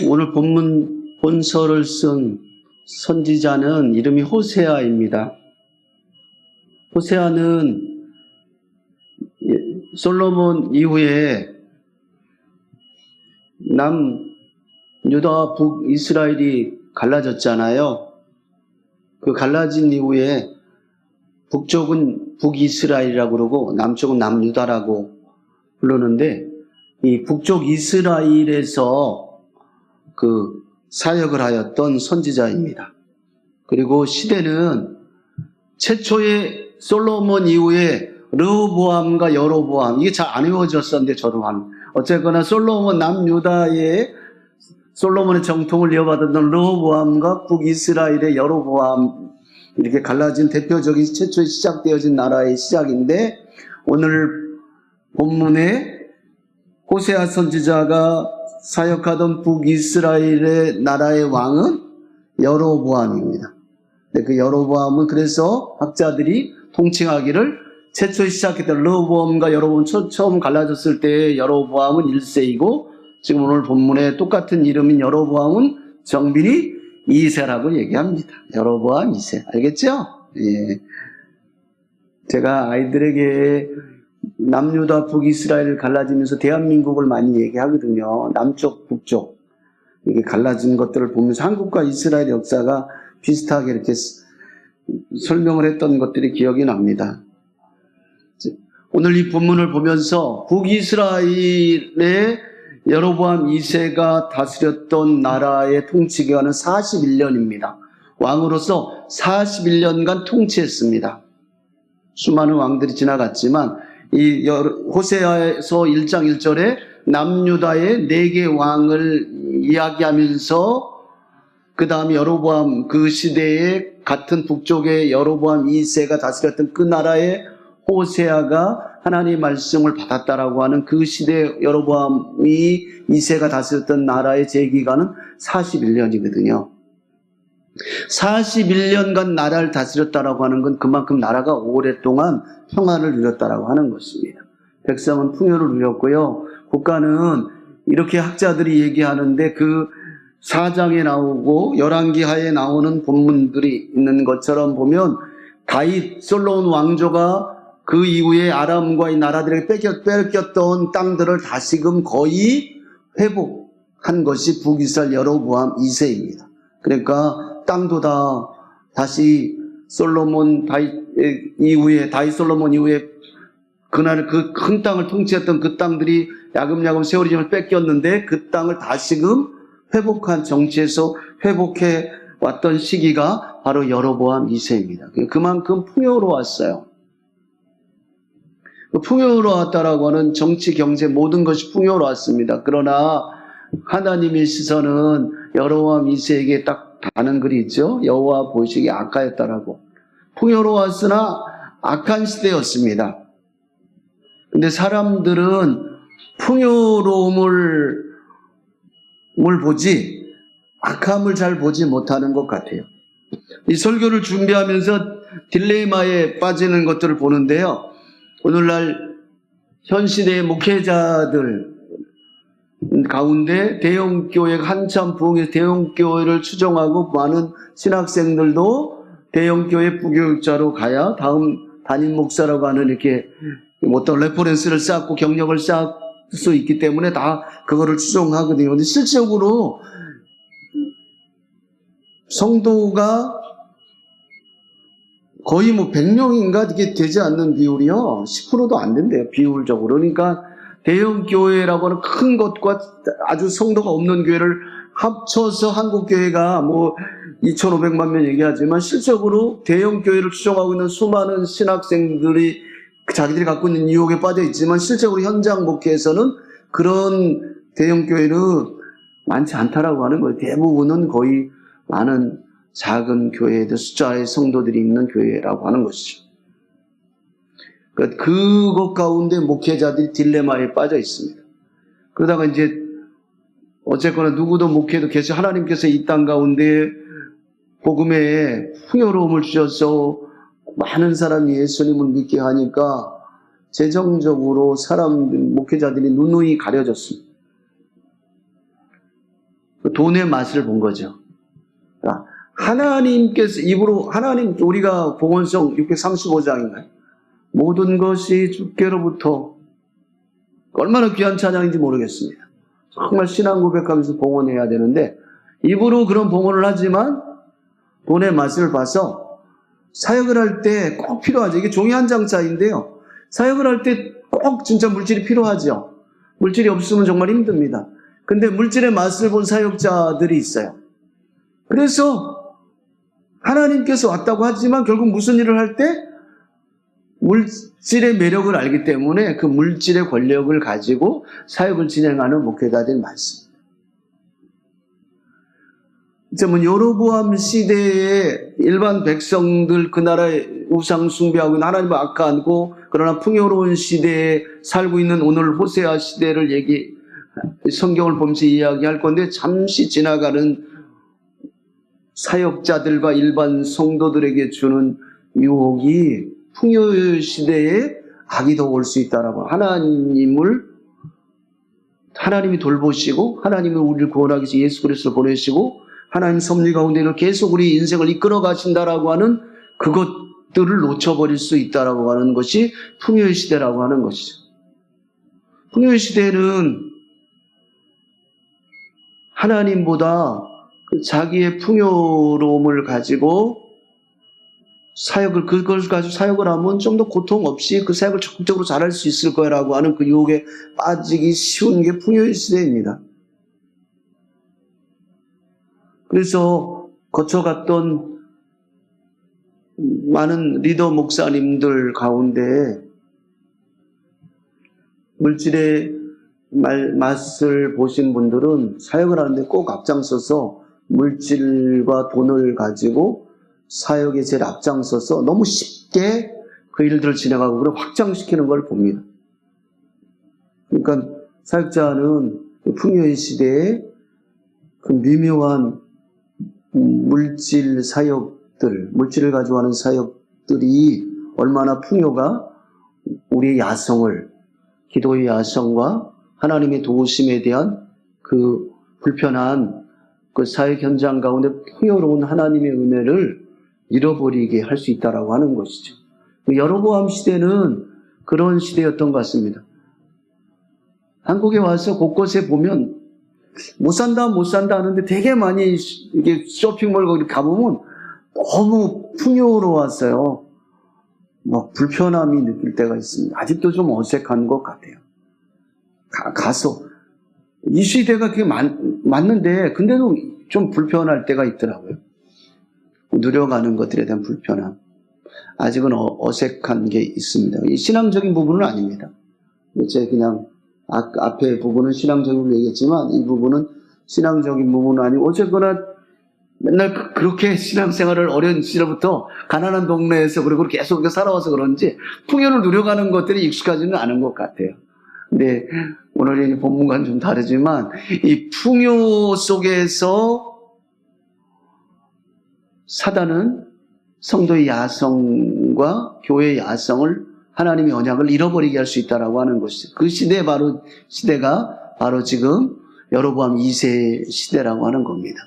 오늘 본서를 쓴 선지자는 이름이 호세아입니다. 호세아는 솔로몬 이후에 남유다와 북이스라엘이 갈라졌잖아요. 그 갈라진 이후에 북쪽은 북이스라엘이라고 그러고 남쪽은 남유다라고 부르는데, 이 북쪽 이스라엘에서 그 사역을 하였던 선지자입니다. 그리고 시대는 최초의 솔로몬 이후에 르호보암과 여로보암, 이게 잘 안 외워졌었는데 저도 어쨌거나 솔로몬 남유다의 솔로몬의 정통을 이어받았던 르호보암과 북이스라엘의 여로보암, 이렇게 갈라진 대표적인 최초에 시작되어진 나라의 시작인데, 오늘 본문에 호세아 선지자가 사역하던 북이스라엘의 나라의 왕은 여로보암입니다. 그 여로보암은 그래서 학자들이 통칭하기를, 최초에 시작했던 르호보암과 여로보암 처음 갈라졌을 때 여로보암은 1세이고 지금 오늘 본문에 똑같은 이름인 여로보암은 정빈이 2세라고 얘기합니다. 여로보암 2세. 알겠죠? 예. 제가 아이들에게 남유다 북이스라엘을 갈라지면서 대한민국을 많이 얘기하거든요. 남쪽 북쪽 이렇게 갈라진 것들을 보면서 한국과 이스라엘 역사가 비슷하게 이렇게 설명을 했던 것들이 기억이 납니다. 오늘 이 본문을 보면서 북이스라엘의 여로보암 2세가 다스렸던 나라의 통치 기간은 41년입니다. 왕으로서 41년간 통치했습니다. 수많은 왕들이 지나갔지만 이 호세아에서 1장 1절에 남유다의 4개 왕을 이야기하면서 그 다음에 여로보암, 그 시대에 같은 북쪽의 여로보암 2세가 다스렸던 그 나라의 호세아가 하나님의 말씀을 받았다라고 하는 그 시대 여로보암이 2세가 다스렸던 나라의 재기간은 41년이거든요. 41년간 나라를 다스렸다라고 하는 건 그만큼 나라가 오랫동안 평안을 누렸다라고 하는 것입니다. 백성은 풍요를 누렸고요. 국가는 이렇게 학자들이 얘기하는데 그 4장에 나오고 열왕기하에 나오는 본문들이 있는 것처럼 보면 다윗 솔로몬 왕조가 그 이후에 아람과 이 나라들에게 뺏겼던 땅들을 다시금 거의 회복한 것이 북이스라엘 여로보암 2세입니다. 그러니까 땅도 다 다시 다윗 솔로몬 이후에 그날 그 큰 땅을 통치했던 그 땅들이 야금야금 세월이 지나서 뺏겼는데 그 땅을 다시금 회복한 정치에서 회복해 왔던 시기가 바로 여로보암 2세입니다. 그만큼 풍요로웠어요. 풍요로웠다라고 하는 정치, 경제 모든 것이 풍요로웠습니다. 그러나 하나님의 시선은 여로보암 2세에게 딱 다는 글이 있죠. 여호와 보시기에 악하였다라고. 풍요로웠으나 악한 시대였습니다. 근데 사람들은 풍요로움을 보지 악함을 잘 보지 못하는 것 같아요. 이 설교를 준비하면서 딜레마에 빠지는 것들을 보는데요. 오늘날 현 시대의 목회자들 가운데 대형교회가 한참 부흥해서 대형교회를 추종하고 많은 신학생들도 대형교회 부교육자로 가야 다음 담임 목사라고 하는 이렇게 어떤 레퍼런스를 쌓고 경력을 쌓을 수 있기 때문에 다 그거를 추종하거든요. 근데 실질적으로 성도가 거의 100명인가 이게 되지 않는 비율이요. 10%도 안 된대요. 비율적으로. 그러니까 대형 교회라고 하는 큰 것과 아주 성도가 없는 교회를 합쳐서 한국 교회가 2,500만 명 얘기하지만 실적으로 대형 교회를 추종하고 있는 수많은 신학생들이 자기들이 갖고 있는 유혹에 빠져 있지만 실적으로 현장 목회에서는 그런 대형 교회는 많지 않다라고 하는 거예요. 대부분은 거의 많은 작은 교회들 숫자의 성도들이 있는 교회라고 하는 것이죠. 그러니까 그것 가운데 목회자들이 딜레마에 빠져 있습니다. 그러다가 이제 어쨌거나 누구도 목회도 계속 하나님께서 이 땅 가운데 복음에 풍요로움을 주셔서 많은 사람이 예수님을 믿게 하니까 재정적으로 목회자들이 누누이 가려졌습니다. 돈의 맛을 본 거죠. 그러니까 하나님께서 입으로 우리가 복음성 635장인가요? 모든 것이 주께로부터 얼마나 귀한 찬양인지 모르겠습니다. 정말 신앙 고백하면서 봉헌해야 되는데 입으로 그런 봉헌을 하지만 돈의 맛을 봐서 사역을 할 때 꼭 필요하죠. 이게 종이 한 장 차이인데요. 사역을 할 때 꼭 진짜 물질이 필요하죠. 물질이 없으면 정말 힘듭니다. 근데 물질의 맛을 본 사역자들이 있어요. 그래서 하나님께서 왔다고 하지만 결국 무슨 일을 할 때 물질의 매력을 알기 때문에 그 물질의 권력을 가지고 사역을 진행하는 목회자들이 많습니다. 여로보암 시대에 일반 백성들 그 나라의 우상 숭배하고 하나님을 악하고 그러나 풍요로운 시대에 살고 있는 오늘 호세아 시대를 성경을 보면서 이야기할 건데 잠시 지나가는 사역자들과 일반 성도들에게 주는 유혹이 풍요 시대에 악이 더 올 수 있다라고 하나님이 돌보시고 하나님이 우리를 구원하기 위해서 예수 그리스도를 보내시고 하나님 섭리 가운데를 계속 우리 인생을 이끌어 가신다라고 하는 그것들을 놓쳐버릴 수 있다라고 하는 것이 풍요의 시대라고 하는 것이죠. 풍요의 시대는 하나님보다 자기의 풍요로움을 가지고 그걸 가지고 사역을 하면 좀 더 고통 없이 그 사역을 적극적으로 잘할 수 있을 거라고 하는 그 유혹에 빠지기 쉬운 게 풍요의 시대입니다. 그래서 거쳐갔던 많은 리더 목사님들 가운데 물질의 맛을 보신 분들은 사역을 하는데 꼭 앞장서서 물질과 돈을 가지고 사역에 제일 앞장서서 너무 쉽게 그 일들을 진행하고 그걸 확장시키는 걸 봅니다. 그러니까 사역자는 풍요의 시대에 그 미묘한 물질을 가지고 하는 사역들이 얼마나 풍요가 우리의 야성을, 기도의 야성과 하나님의 도우심에 대한 그 불편한 그 사역 현장 가운데 풍요로운 하나님의 은혜를 잃어버리게 할 수 있다라고 하는 것이죠. 여로보암 시대는 그런 시대였던 것 같습니다. 한국에 와서 곳곳에 보면 못 산다 하는데 되게 많이 이게 쇼핑몰 거기 가보면 너무 풍요로웠어요. 막 불편함이 느낄 때가 있습니다. 아직도 좀 어색한 것 같아요. 가서 이 시대가 그게 맞는데 근데도 좀 불편할 때가 있더라고요. 누려가는 것들에 대한 불편함. 아직은 어색한 게 있습니다. 이 신앙적인 부분은 아닙니다. 제가 그냥 앞에 부분은 신앙적으로 얘기했지만 이 부분은 신앙적인 부분은 아니고 어쨌거나 맨날 그렇게 신앙생활을 어려운 시절부터 가난한 동네에서 그리고 계속 그렇게 살아와서 그런지 풍요를 누려가는 것들이 익숙하지는 않은 것 같아요. 근데 오늘의 본문과는 좀 다르지만 이 풍요 속에서 사단은 성도의 야성과 교회의 야성을 하나님의 언약을 잃어버리게 할 수 있다라고 하는 것이죠. 그 시대가 바로 지금 여로보암 2세 시대라고 하는 겁니다.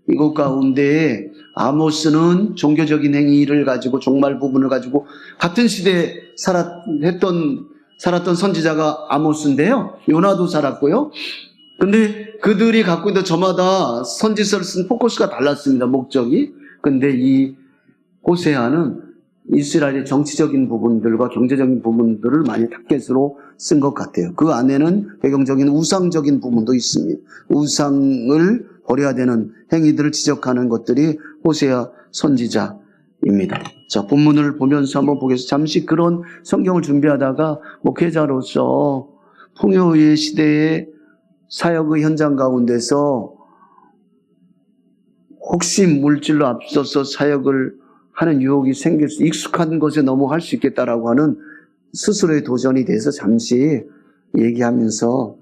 이것 가운데 아모스는 종교적인 행위를 가지고 종말 부분을 가지고 같은 시대에 살았던 선지자가 아모스인데요. 요나도 살았고요. 근데 그들이 갖고 있는 저마다 선지서를 쓴 포커스가 달랐습니다. 목적이. 근데 이 호세아는 이스라엘의 정치적인 부분들과 경제적인 부분들을 많이 타겟으로 쓴 것 같아요. 그 안에는 배경적인 우상적인 부분도 있습니다. 우상을 버려야 되는 행위들을 지적하는 것들이 호세아 선지자입니다. 자, 본문을 보면서 한번 보겠습니다. 잠시 그런 성경을 준비하다가 목회자로서 풍요의 시대의 사역의 현장 가운데서 혹시 물질로 앞서서 사역을 하는 유혹이 생길 수, 익숙한 것에 넘어갈 수 있겠다라고 하는 스스로의 도전에 대해서 잠시 얘기하면서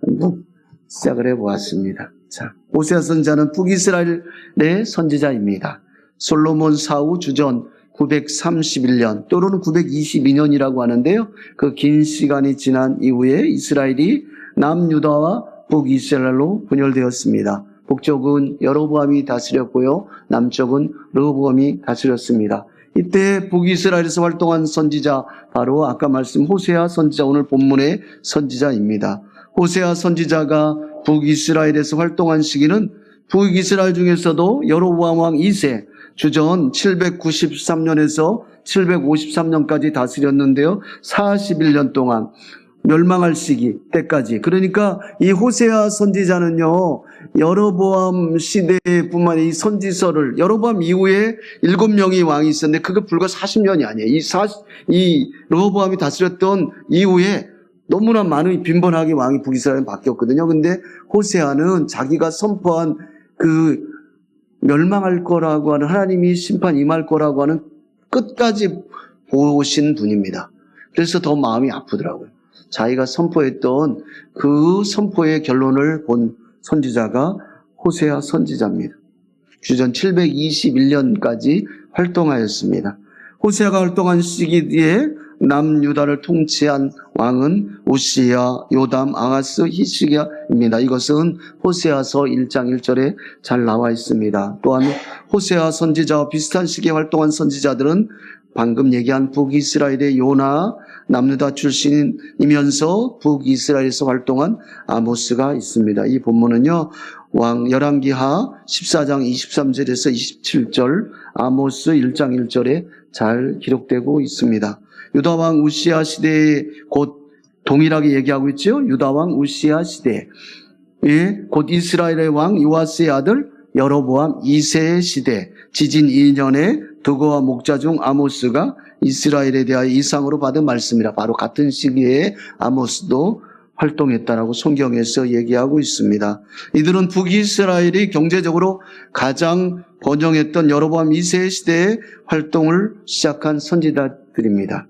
한번 시작을 해보았습니다. 자, 호세아 선지자는 북이스라엘의 선지자입니다. 솔로몬 사후 주전 931년 또는 922년이라고 하는데요. 그 긴 시간이 지난 이후에 이스라엘이 남유다와 북이스라엘로 분열되었습니다. 북쪽은 여로보암이 다스렸고요. 남쪽은 르호보암이 다스렸습니다. 이때 북이스라엘에서 활동한 선지자 바로 아까 말씀 호세아 선지자, 오늘 본문의 선지자입니다. 호세아 선지자가 북이스라엘에서 활동한 시기는 북이스라엘 중에서도 여로보암 왕 2세 주전 793년에서 753년까지 다스렸는데요. 41년 동안 멸망할 시기 때까지. 그러니까 이 호세아 선지자는요, 여로보암 시대뿐만 이 선지서를, 여로보암 이후에 7명이 왕이 있었는데 그거 불과 40년이 아니에요. 이 르호보암이 다스렸던 이후에 너무나 많은 빈번하게 왕이 북이스라엘에 바뀌었거든요. 근데 호세아는 자기가 선포한 그 멸망할 거라고 하는, 하나님이 심판 임할 거라고 하는 끝까지 보신 분입니다. 그래서 더 마음이 아프더라고요. 자기가 선포했던 그 선포의 결론을 본 선지자가 호세아 선지자입니다. 주전 721년까지 활동하였습니다. 호세아가 활동한 시기에 남유다를 통치한 왕은 우시야, 요담, 아하스, 히스기야입니다. 이것은 호세아서 1장 1절에 잘 나와 있습니다. 또한 호세아 선지자와 비슷한 시기에 활동한 선지자들은 방금 얘기한 북이스라엘의 요나, 남유다 출신이면서 북이스라엘에서 활동한 아모스가 있습니다. 이 본문은요, 열왕기하 14장 23절에서 27절, 아모스 1장 1절에 잘 기록되고 있습니다. 유다왕 우시야 시대에 곧 동일하게 얘기하고 있죠. 유다왕 우시야 시대에 곧 이스라엘의 왕 요아스의 아들 여로보암 2세의 시대, 지진 2년에 드고와 목자 중 아모스가 이스라엘에 대하여 이상으로 받은 말씀이라. 바로 같은 시기에 아모스도 활동했다라고 성경에서 얘기하고 있습니다. 이들은 북이스라엘이 경제적으로 가장 번영했던 여로보암 2세 시대에 활동을 시작한 선지자들입니다.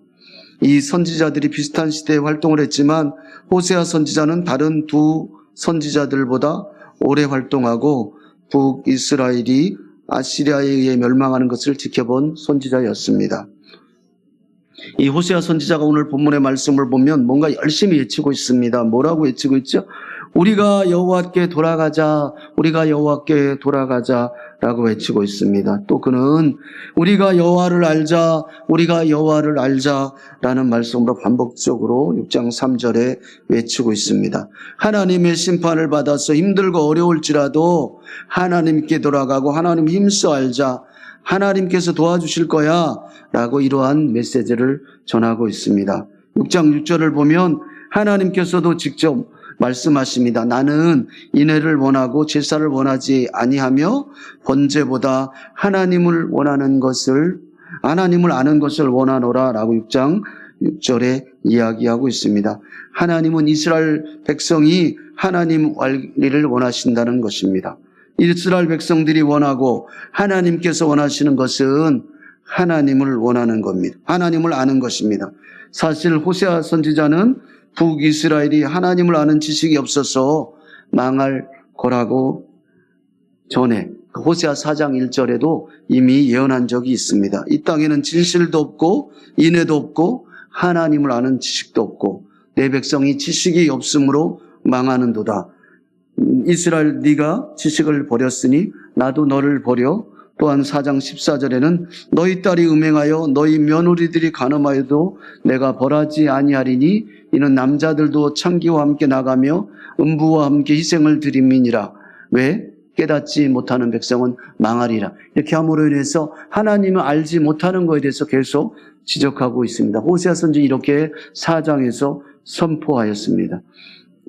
이 선지자들이 비슷한 시대에 활동을 했지만 호세아 선지자는 다른 두 선지자들보다 오래 활동하고 북이스라엘이 아시리아에 의해 멸망하는 것을 지켜본 선지자였습니다. 이 호세아 선지자가 오늘 본문의 말씀을 보면 뭔가 열심히 외치고 있습니다. 뭐라고 외치고 있죠? 우리가 여호와께 돌아가자, 우리가 여호와께 돌아가자라고 외치고 있습니다. 또 그는 우리가 여호와를 알자, 우리가 여호와를 알자라는 말씀으로 반복적으로 6장 3절에 외치고 있습니다. 하나님의 심판을 받아서 힘들고 어려울지라도 하나님께 돌아가고 하나님 힘써 알자, 하나님께서 도와주실 거야 라고 이러한 메시지를 전하고 있습니다. 6장 6절을 보면 하나님께서도 직접 말씀하십니다. 나는 인애를 원하고 제사를 원하지 아니하며 번제보다 하나님을 아는 것을 원하노라 라고 6장 6절에 이야기하고 있습니다. 하나님은 이스라엘 백성이 하나님 관리를 원하신다는 것입니다. 이스라엘 백성들이 원하고 하나님께서 원하시는 것은 하나님을 원하는 겁니다. 하나님을 아는 것입니다. 사실 호세아 선지자는 북이스라엘이 하나님을 아는 지식이 없어서 망할 거라고 전에 호세아 4장 1절에도 이미 예언한 적이 있습니다. 이 땅에는 진실도 없고 인애도 없고 하나님을 아는 지식도 없고 내 백성이 지식이 없으므로 망하는도다. 이스라엘 네가 지식을 버렸으니 나도 너를 버려. 또한 4장 14절에는 너희 딸이 음행하여 너희 며느리들이 간음하여도 내가 벌하지 아니하리니 이는 남자들도 창기와 함께 나가며 음부와 함께 희생을 드림이니라. 왜? 깨닫지 못하는 백성은 망하리라. 이렇게 함으로 인해서 하나님을 알지 못하는 것에 대해서 계속 지적하고 있습니다. 호세아 선지 이렇게 4장에서 선포하였습니다.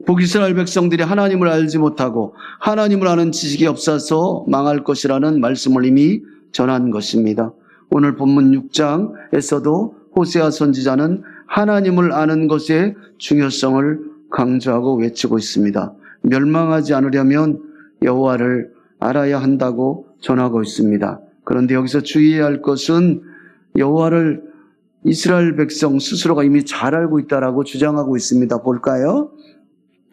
북이스라엘 백성들이 하나님을 알지 못하고 하나님을 아는 지식이 없어서 망할 것이라는 말씀을 이미 전한 것입니다. 오늘 본문 6장에서도 호세아 선지자는 하나님을 아는 것의 중요성을 강조하고 외치고 있습니다. 멸망하지 않으려면 여호와를 알아야 한다고 전하고 있습니다. 그런데 여기서 주의해야 할 것은 여호와를 이스라엘 백성 스스로가 이미 잘 알고 있다라고 주장하고 있습니다. 볼까요?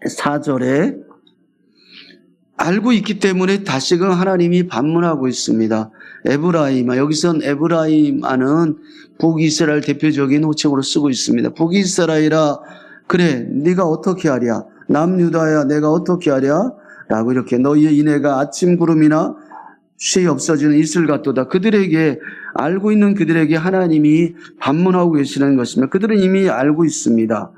4절에 알고 있기 때문에 다시금 하나님이 반문하고 있습니다. 에브라임아, 여기선 에브라임아는 북이스라엘 대표적인 호칭으로 쓰고 있습니다. 북이스라엘아, 그래 네가 어떻게 하랴? 남유다야 내가 어떻게 하랴? 라고 이렇게 너희의 인애가 아침 구름이나 쉬 없어지는 이슬 같도다. 그들에게 알고 있는 그들에게 하나님이 반문하고 계시는 것입니다. 그들은 이미 알고 있습니다.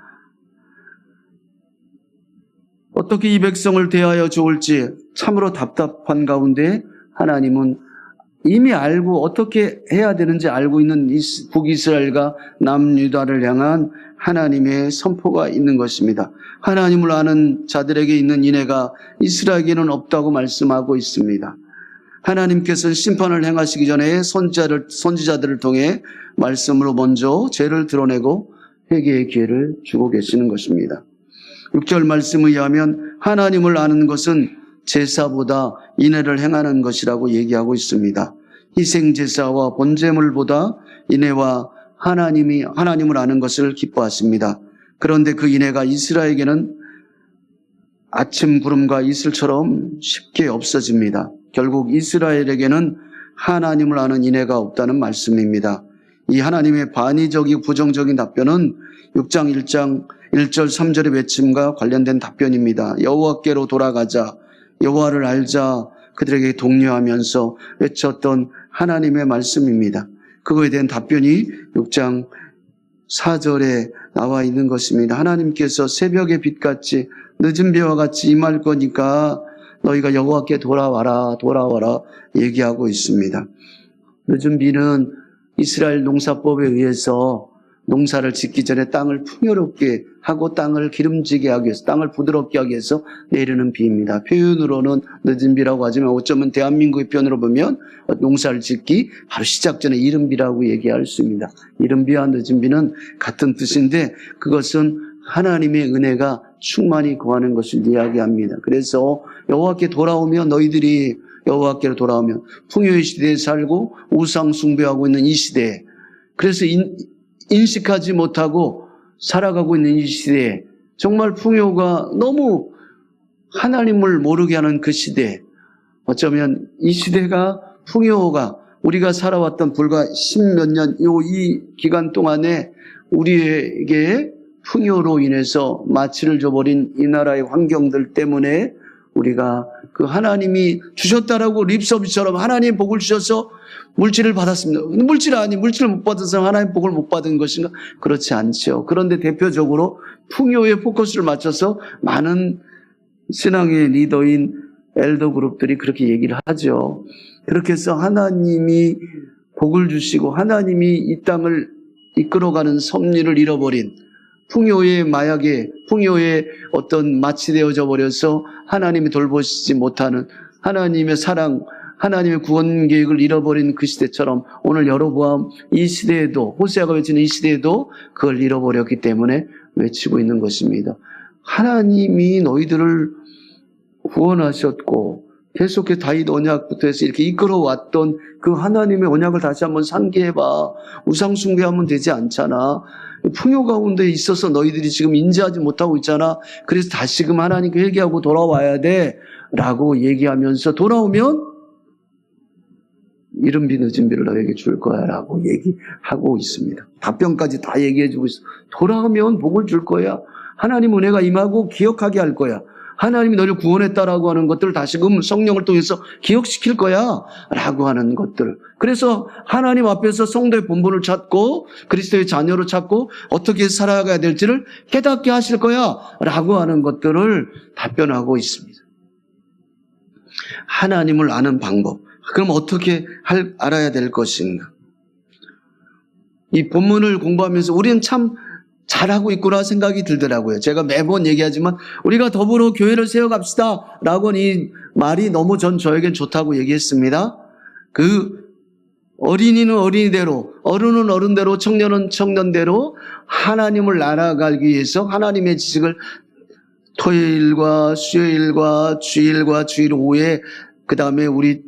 어떻게 이 백성을 대하여 좋을지 참으로 답답한 가운데 하나님은 이미 알고 어떻게 해야 되는지 알고 있는 북이스라엘과 남유다를 향한 하나님의 선포가 있는 것입니다. 하나님을 아는 자들에게 있는 인애가 이스라엘에게는 없다고 말씀하고 있습니다. 하나님께서는 심판을 행하시기 전에 선지자들을 통해 말씀으로 먼저 죄를 드러내고 회개의 기회를 주고 계시는 것입니다. 6절 말씀에 의하면 하나님을 아는 것은 제사보다 인애를 행하는 것이라고 얘기하고 있습니다. 희생제사와 번제물보다 인애와 하나님을 아는 것을 기뻐하십니다. 그런데 그 인애가 이스라엘에게는 아침 구름과 이슬처럼 쉽게 없어집니다. 결국 이스라엘에게는 하나님을 아는 인애가 없다는 말씀입니다. 이 하나님의 반의적이고 부정적인 답변은 6장 1절 3절의 외침과 관련된 답변입니다. 여호와께로 돌아가자, 여호와를 알자, 그들에게 독려하면서 외쳤던 하나님의 말씀입니다. 그거에 대한 답변이 6장 4절에 나와 있는 것입니다. 하나님께서 새벽의 빛같이 늦은 비와 같이 임할 거니까 너희가 여호와께 돌아와라 얘기하고 있습니다. 늦은 비는 이스라엘 농사법에 의해서 농사를 짓기 전에 땅을 풍요롭게 하고 땅을 기름지게 하기 위해서, 땅을 부드럽게 하기 위해서 내리는 비입니다. 표현으로는 늦은 비라고 하지만 어쩌면 대한민국의 표현으로 보면 농사를 짓기 바로 시작 전에 이른 비라고 얘기할 수 있습니다. 이른 비와 늦은 비는 같은 뜻인데 그것은 하나님의 은혜가 충만히 거하는 것을 이야기합니다. 그래서 여호와께 돌아오면 너희들이 여호와께로 돌아오면 풍요의 시대에 살고 우상 숭배하고 있는 이 시대에, 그래서 인식하지 못하고 살아가고 있는 이 시대에 정말 풍요가 너무 하나님을 모르게 하는 그 시대, 어쩌면 이 시대가 풍요가 우리가 살아왔던 불과 10몇 년 이 기간 동안에 우리에게 풍요로 인해서 마취를 줘버린 이 나라의 환경들 때문에 우리가 그 하나님이 주셨다라고 립서비스처럼 하나님 복을 주셔서 물질을 받았습니다. 물질을 못 받아서 하나님 복을 못 받은 것인가? 그렇지 않죠. 그런데 대표적으로 풍요에 포커스를 맞춰서 많은 신앙의 리더인 엘더 그룹들이 그렇게 얘기를 하죠. 그렇게 해서 하나님이 복을 주시고 하나님이 이 땅을 이끌어가는 섭리를 잃어버린 풍요의 마약에, 풍요에 어떤 마취되어져 버려서 하나님이 돌보시지 못하는 하나님의 사랑, 하나님의 구원 계획을 잃어버린 그 시대처럼 오늘 여로보암 이 시대에도, 호세아가 외치는 이 시대에도 그걸 잃어버렸기 때문에 외치고 있는 것입니다. 하나님이 너희들을 구원하셨고 계속해서 다윗 언약부터 해서 이렇게 이끌어왔던 그 하나님의 언약을 다시 한번 상기해봐. 우상 숭배하면 되지 않잖아. 풍요 가운데 있어서 너희들이 지금 인지하지 못하고 있잖아. 그래서 다시금 하나님께 회개하고 돌아와야 돼 라고 얘기하면서 돌아오면 이른 비 늦은 비를 너에게 줄 거야 라고 얘기하고 있습니다. 답변까지 다 얘기해주고 있어. 돌아오면 복을 줄 거야. 하나님 은혜가 임하고 기억하게 할 거야. 하나님이 너를 구원했다라고 하는 것들을 다시금 성령을 통해서 기억시킬 거야 라고 하는 것들. 그래서 하나님 앞에서 성도의 본분을 찾고 그리스도의 자녀로 찾고 어떻게 살아가야 될지를 깨닫게 하실 거야 라고 하는 것들을 답변하고 있습니다. 하나님을 아는 방법. 그럼 어떻게 알아야 될 것인가? 이 본문을 공부하면서 우리는 참 잘하고 있구나 생각이 들더라고요. 제가 매번 얘기하지만 우리가 더불어 교회를 세워갑시다 라고 이 말이 너무 저에겐 좋다고 얘기했습니다. 그 어린이는 어린이대로, 어른은 어른대로, 청년은 청년대로 하나님을 알아가기 위해서 하나님의 지식을 토요일과 수요일과 주일과 주일 오후에, 그 다음에 우리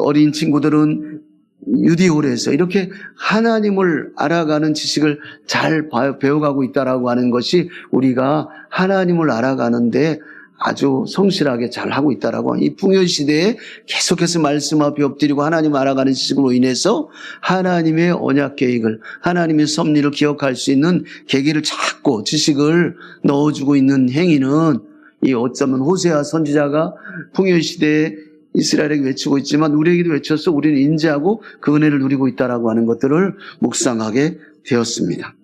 어린 친구들은 유디홀에서 이렇게 하나님을 알아가는 지식을 잘 배워가고 있다라고 하는 것이 우리가 하나님을 알아가는데 아주 성실하게 잘 하고 있다라고. 이 풍요 시대에 계속해서 말씀 앞에 엎드리고 하나님 알아가는 지식으로 인해서 하나님의 언약 계획을, 하나님의 섭리를 기억할 수 있는 계기를 찾고 지식을 넣어주고 있는 행위는 이 어쩌면 호세아 선지자가 풍요 시대에 이스라엘에게 외치고 있지만 우리에게도 외쳐서 우리는 인지하고 그 은혜를 누리고 있다라고 하는 것들을 묵상하게 되었습니다.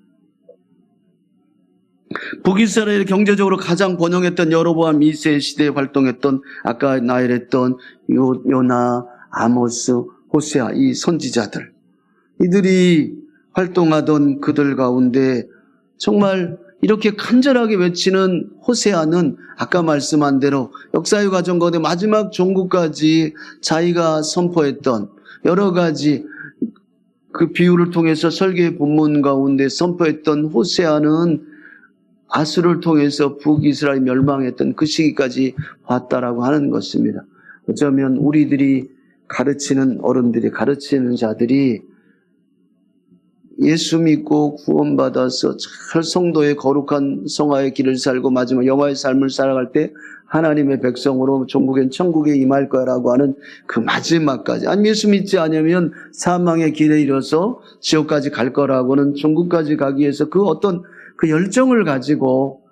북이스라엘이 경제적으로 가장 번영했던 여로보암 2세 시대에 활동했던 아까 나열했던 요나, 아모스, 호세아 이 선지자들, 이들이 활동하던 그들 가운데 정말 이렇게 간절하게 외치는 호세아는 아까 말씀한 대로 역사의 과정 가운데 마지막 종국까지 자기가 선포했던 여러 가지 그 비유를 통해서 설계의 본문 가운데 선포했던 호세아는 아수를 통해서 북이스라엘이 멸망했던 그 시기까지 왔다라고 하는 것입니다. 어쩌면 우리들이 가르치는 어른들이, 가르치는 자들이 예수 믿고 구원받아서 잘 성도의 거룩한 성화의 길을 살고 마지막 영화의 삶을 살아갈 때 하나님의 백성으로 종국엔 천국에 임할 거라고 하는 그 마지막까지, 아니 예수 믿지 않으면 사망의 길에 이뤄서 지옥까지 갈 거라고는 종국까지 가기 위해서 그 어떤 그 열정을 가지고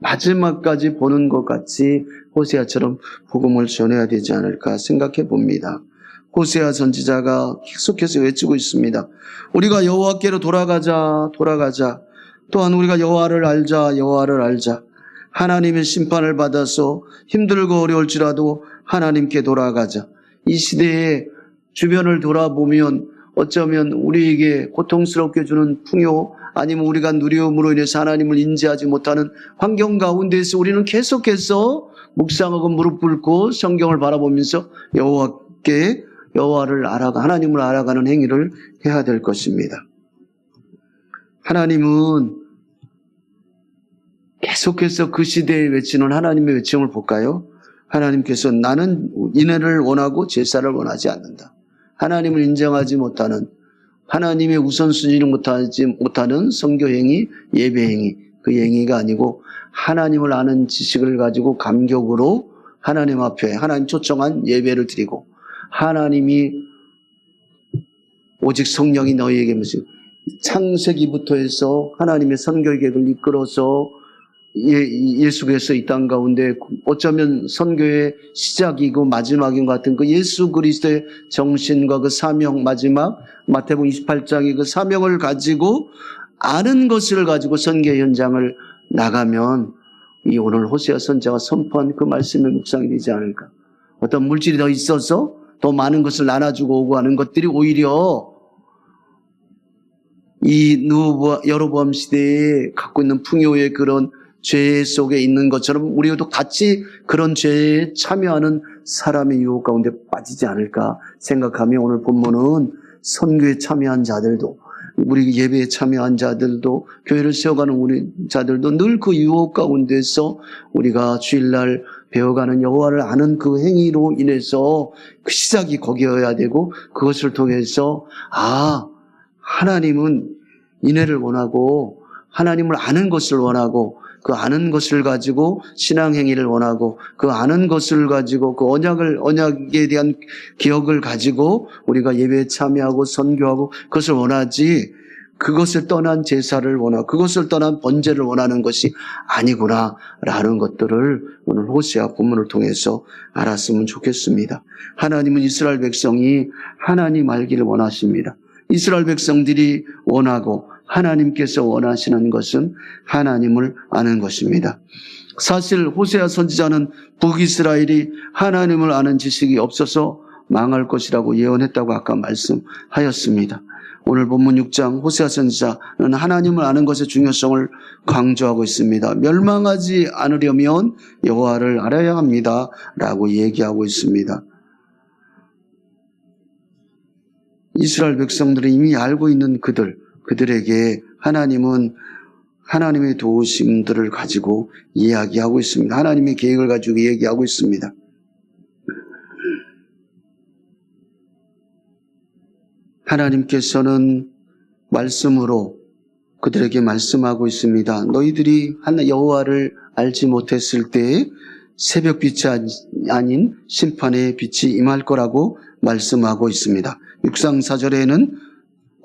마지막까지 보는 것 같이 호세아처럼 복음을 전해야 되지 않을까 생각해 봅니다. 호세아 선지자가 계속해서 외치고 있습니다. 우리가 여호와께로 돌아가자, 돌아가자. 또한 우리가 여호와를 알자, 여호와를 알자. 하나님의 심판을 받아서 힘들고 어려울지라도 하나님께 돌아가자. 이 시대에 주변을 돌아보면 어쩌면 우리에게 고통스럽게 주는 풍요, 아니면 우리가 누리움으로 인해서 하나님을 인지하지 못하는 환경 가운데에서 우리는 계속해서 묵상하고 무릎 꿇고 성경을 바라보면서 여호와를 알아가, 하나님을 알아가는 행위를 해야 될 것입니다. 하나님은 계속해서 그 시대에 외치는 하나님의 외침을 볼까요? 하나님께서 나는 인애를 원하고 제사를 원하지 않는다. 하나님을 인정하지 못하는, 하나님의 우선순위를 못하는 선교행위, 예배행위, 그 행위가 아니고 하나님을 아는 지식을 가지고 감격으로 하나님 앞에 하나님 초청한 예배를 드리고, 하나님이 오직 성령이 너희에게 무슨 창세기부터 해서 하나님의 선교 계획을 이끌어서 예수께서 이 땅 가운데 어쩌면 선교의 시작이고 마지막인 것 같은 그 예수 그리스도의 정신과 그 사명, 마지막 마태복음 28장의 그 사명을 가지고 아는 것을 가지고 선교 현장을 나가면 이 오늘 호세아 선지자가 선포한 그 말씀의 묵상이 되지 않을까. 어떤 물질이 더 있어서 더 많은 것을 나눠주고 오고 하는 것들이 오히려 이 여로보암 시대에 갖고 있는 풍요의 그런 죄 속에 있는 것처럼 우리도 같이 그런 죄에 참여하는 사람의 유혹 가운데 빠지지 않을까 생각하며 오늘 본문은 선교에 참여한 자들도, 우리 예배에 참여한 자들도, 교회를 세워가는 우리 자들도 늘 그 유혹 가운데서 우리가 주일날 배워가는 여호와를 아는 그 행위로 인해서 그 시작이 거기여야 되고, 그것을 통해서 하나님은 인애를 원하고 하나님을 아는 것을 원하고 그 아는 것을 가지고 신앙행위를 원하고 그 아는 것을 가지고 그 언약에 대한 기억을 가지고 우리가 예배에 참여하고 선교하고 그것을 원하지, 그것을 떠난 제사를 원하고 그것을 떠난 번제를 원하는 것이 아니구나라는 것들을 오늘 호세아 본문을 통해서 알았으면 좋겠습니다. 하나님은 이스라엘 백성이 하나님 알기를 원하십니다. 이스라엘 백성들이 원하고 하나님께서 원하시는 것은 하나님을 아는 것입니다. 사실 호세아 선지자는 북이스라엘이 하나님을 아는 지식이 없어서 망할 것이라고 예언했다고 아까 말씀하였습니다. 오늘 본문 6장 호세아 선지자는 하나님을 아는 것의 중요성을 강조하고 있습니다. 멸망하지 않으려면 여호와를 알아야 합니다 라고 얘기하고 있습니다. 이스라엘 백성들이 이미 알고 있는 그들에게 하나님은 하나님의 도우심들을 가지고 이야기하고 있습니다. 하나님의 계획을 가지고 이야기하고 있습니다. 하나님께서는 말씀으로 그들에게 말씀하고 있습니다. 너희들이 여호와를 알지 못했을 때 새벽빛이 아닌 심판의 빛이 임할 거라고 말씀하고 있습니다. 6장 4절에는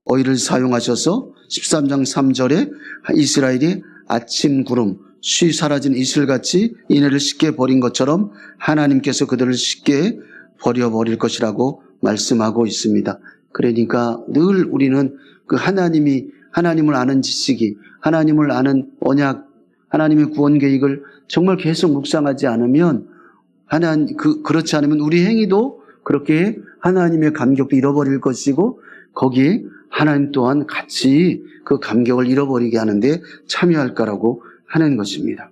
어휘를 사용하셔서 13장 3절에 이스라엘이 아침 구름, 쉬 사라진 이슬같이 이내를 쉽게 버린 것처럼 하나님께서 그들을 쉽게 버려버릴 것이라고 말씀하고 있습니다. 그러니까 늘 우리는 그 하나님을 아는 지식이, 하나님을 아는 언약, 하나님의 구원 계획을 정말 계속 묵상하지 않으면 그렇지 않으면 우리 행위도 그렇게 하나님의 감격도 잃어버릴 것이고 거기에 하나님 또한 같이 그 감격을 잃어버리게 하는데 참여할 거라고 하는 것입니다.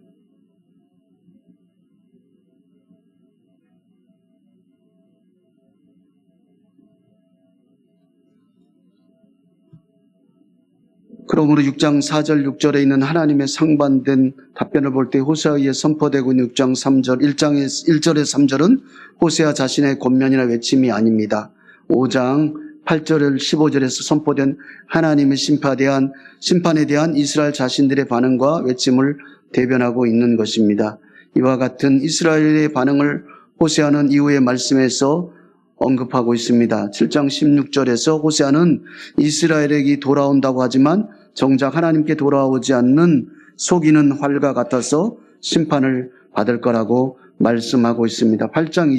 그러므로 6장 4절 6절에 있는 하나님의 상반된 답변을 볼 때 호세아에 선포되고 있는 6장 3절 1절의 3절은 호세아 자신의 권면이나 외침이 아닙니다. 5장 8절 15절에서 선포된 하나님의 심판에 대한 이스라엘 자신들의 반응과 외침을 대변하고 있는 것입니다. 이와 같은 이스라엘의 반응을 호세아는 이후의 말씀에서 언급하고 있습니다. 7장 16절에서 호세아는 이스라엘에게 돌아온다고 하지만 정작 하나님께 돌아오지 않는 속이는 활과 같아서 심판을 받을 거라고 말씀하고 있습니다. 8장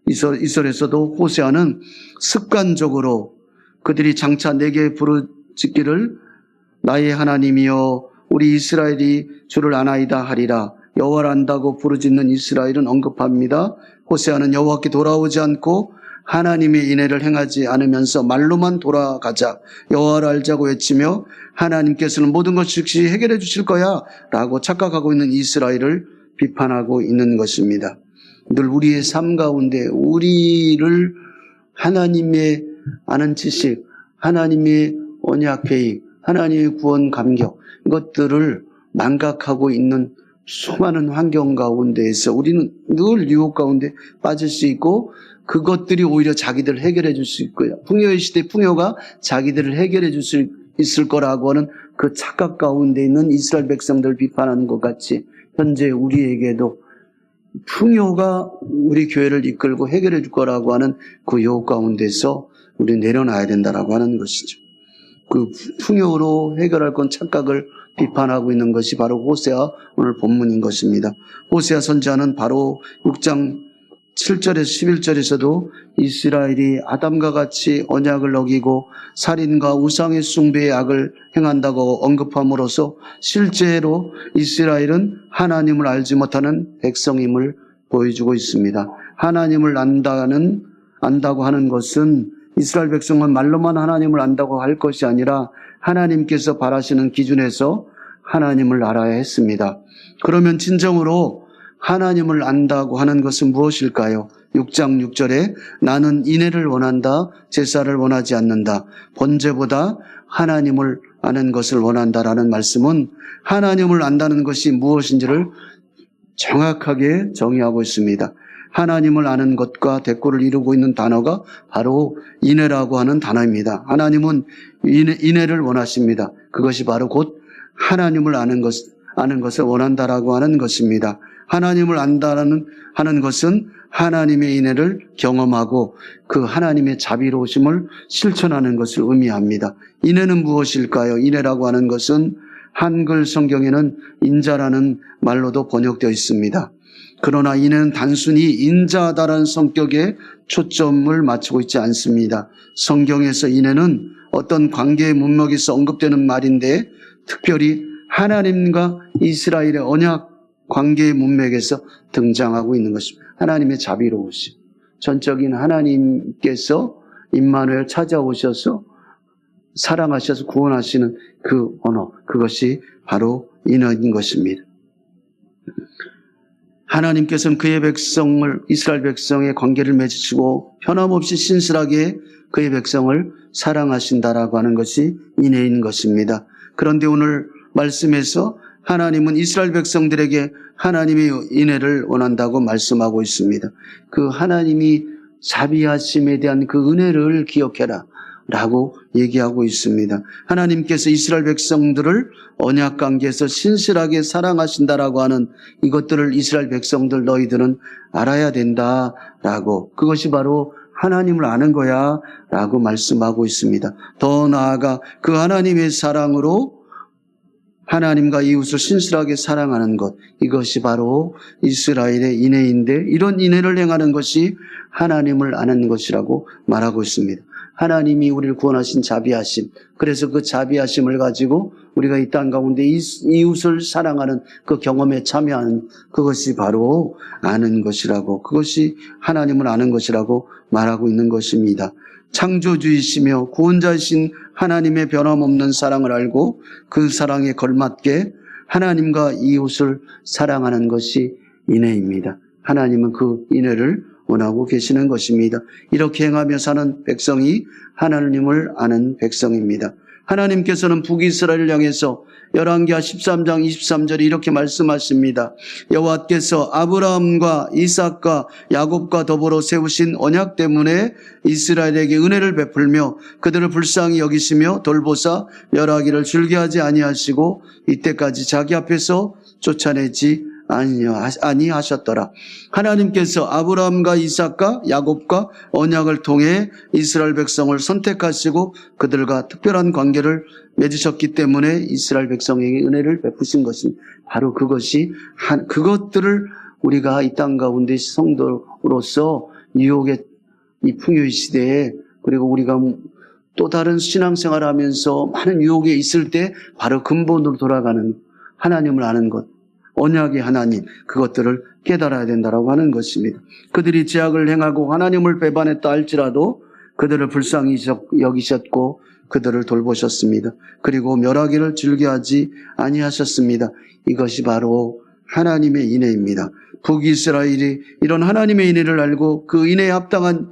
2절에서도 호세아는 습관적으로 그들이 장차 내게 부르짖기를 나의 하나님이여 우리 이스라엘이 주를 아나이다 하리라. 여호와를 안다고 부르짖는 이스라엘은 언급합니다. 호세아는 여호와께 돌아오지 않고 하나님의 인애를 행하지 않으면서 말로만 돌아가자 여호와를 알자고 외치며 하나님께서는 모든 것을 즉시 해결해 주실 거야 라고 착각하고 있는 이스라엘을 비판하고 있는 것입니다. 늘 우리의 삶 가운데 우리를 하나님의 아는 지식, 하나님의 언약 계획, 하나님의 구원 감격 이것들을 망각하고 있는 수많은 환경 가운데에서 우리는 늘 유혹 가운데 빠질 수 있고 그것들이 오히려 자기들을 해결해 줄 수 있고요. 풍요의 시대 풍요가 자기들을 해결해 줄 수 있을 거라고 하는 그 착각 가운데 있는 이스라엘 백성들을 비판하는 것 같이 현재 우리에게도 풍요가 우리 교회를 이끌고 해결해 줄 거라고 하는 그 유혹 가운데서 우리 내려놔야 된다라고 하는 것이죠. 그 풍요로 해결할 건 착각을 비판하고 있는 것이 바로 호세아 오늘 본문인 것입니다. 호세아 선지자는 바로 6장 7절에서 11절에서도 이스라엘이 아담과 같이 언약을 어기고 살인과 우상의 숭배의 악을 행한다고 언급함으로써 실제로 이스라엘은 하나님을 알지 못하는 백성임을 보여주고 있습니다. 하나님을 안다고 하는 것은 이스라엘 백성은 말로만 하나님을 안다고 할 것이 아니라 하나님께서 바라시는 기준에서 하나님을 알아야 했습니다. 그러면 진정으로 하나님을 안다고 하는 것은 무엇일까요? 6장 6절에 나는 인애를 원한다, 제사를 원하지 않는다. 번제보다 하나님을 아는 것을 원한다라는 말씀은 하나님을 안다는 것이 무엇인지를 정확하게 정의하고 있습니다. 하나님을 아는 것과 대꾸를 이루고 있는 단어가 바로 인애라고 하는 단어입니다. 하나님은 인애를 원하십니다. 그것이 바로 곧 하나님을 아는 것을 원한다라고 하는 것입니다. 하나님을 안다는 하는 것은 하나님의 인애를 경험하고 그 하나님의 자비로우심을 실천하는 것을 의미합니다. 인애는 무엇일까요? 인애라고 하는 것은 한글 성경에는 인자라는 말로도 번역되어 있습니다. 그러나 인애는 단순히 인자하다라는 성격에 초점을 맞추고 있지 않습니다. 성경에서 인애는 어떤 관계의 문맥에서 언급되는 말인데 특별히 하나님과 이스라엘의 언약 관계의 문맥에서 등장하고 있는 것입니다. 하나님의 자비로우심. 전적인 하나님께서 임마누엘 찾아오셔서 사랑하셔서 구원하시는 그 언어, 그것이 바로 인애인 것입니다. 하나님께서는 그의 백성을, 이스라엘 백성의 관계를 맺으시고 변함없이 신실하게 그의 백성을 사랑하신다라고 하는 것이 인애인 것입니다. 그런데 오늘 말씀에서 하나님은 이스라엘 백성들에게 하나님의 인애를 원한다고 말씀하고 있습니다. 그 하나님이 자비하심에 대한 그 은혜를 기억해라. 라고 얘기하고 있습니다. 하나님께서 이스라엘 백성들을 언약관계에서 신실하게 사랑하신다라고 하는 이것들을 이스라엘 백성들 너희들은 알아야 된다라고, 그것이 바로 하나님을 아는 거야 라고 말씀하고 있습니다. 더 나아가 그 하나님의 사랑으로 하나님과 이웃을 신실하게 사랑하는 것, 이것이 바로 이스라엘의 인애인데, 이런 인애를 행하는 것이 하나님을 아는 것이라고 말하고 있습니다. 하나님이 우리를 구원하신 자비하심, 그래서 그 자비하심을 가지고 우리가 이 땅 가운데 이웃을 사랑하는 그 경험에 참여하는 그것이 바로 아는 것이라고, 그것이 하나님을 아는 것이라고 말하고 있는 것입니다. 창조주이시며 구원자이신 하나님의 변함없는 사랑을 알고 그 사랑에 걸맞게 하나님과 이웃을 사랑하는 것이 인애입니다. 하나님은 그 인애를 원하고 계시는 것입니다. 이렇게 행하며 사는 백성이 하나님을 아는 백성입니다. 하나님께서는 북이스라엘을 향해서 열왕기하 13장 23절에 이렇게 말씀하십니다. 여호와께서 아브라함과 이삭과 야곱과 더불어 세우신 언약 때문에 이스라엘에게 은혜를 베풀며 그들을 불쌍히 여기시며 돌보사 멸하기를 즐겨하지 아니하시고 이때까지 자기 앞에서 쫓아내지 아니하셨더라. 하나님께서 아브라함과 이삭과 야곱과 언약을 통해 이스라엘 백성을 선택하시고 그들과 특별한 관계를 맺으셨기 때문에 이스라엘 백성에게 은혜를 베푸신 것입니다. 바로 그것이 그것들을 우리가 이 땅 가운데 성도로서 뉴욕의 이 풍요의 시대에, 그리고 우리가 또 다른 신앙생활을 하면서 많은 유혹에 있을 때 바로 근본으로 돌아가는 하나님을 아는 것, 언약의 하나님, 그것들을 깨달아야 된다라고 하는 것입니다. 그들이 죄악을 행하고 하나님을 배반했다 할지라도 그들을 불쌍히 여기셨고 그들을 돌보셨습니다. 그리고 멸하기를 즐겨하지 아니하셨습니다. 이것이 바로 하나님의 인애입니다. 북이스라엘이 이런 하나님의 인애를 알고 그 인애에 합당한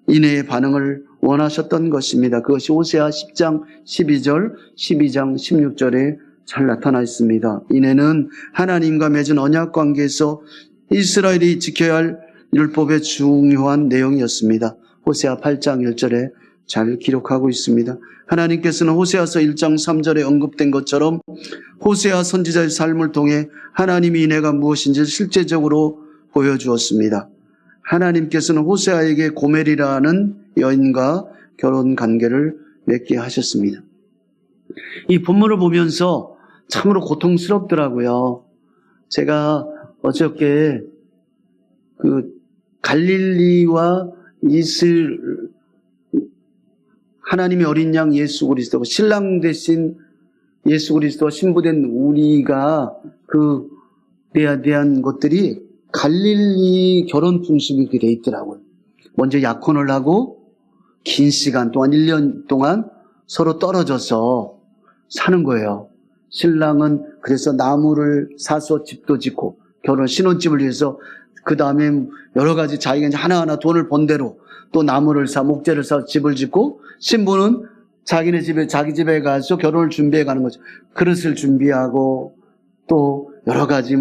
인애의 반응을 원하셨던 것입니다. 그것이 호세아 10장 12절, 12장 16절에 잘 나타나 있습니다. 인애는 하나님과 맺은 언약 관계에서 이스라엘이 지켜야 할 율법의 중요한 내용이었습니다. 호세아 8장 1절에 잘 기록하고 있습니다. 하나님께서는 호세아서 1장 3절에 언급된 것처럼 호세아 선지자의 삶을 통해 하나님의 인애가 무엇인지 실제적으로 보여주었습니다. 하나님께서는 호세아에게 고멜이라는 여인과 결혼 관계를 맺게 하셨습니다. 이 본문을 보면서 참으로 고통스럽더라고요. 제가 어저께 그 갈릴리와 하나님의 어린 양 예수 그리스도, 신랑 대신 예수 그리스도와 신부된 우리가 그에 대한 것들이 갈릴리 결혼 풍습이 이렇게 돼 있더라고요. 먼저 약혼을 하고 긴 시간 동안 1년 동안 서로 떨어져서 사는 거예요. 신랑은 그래서 나무를 사서 집도 짓고 결혼 신혼집을 위해서 그 다음에 여러 가지 자기가 이제 하나하나 돈을 번 대로 또 나무를 목재를 사서 집을 짓고, 신부는 자기 집에 가서 결혼을 준비해 가는 거죠. 그릇을 준비하고 또 여러 가지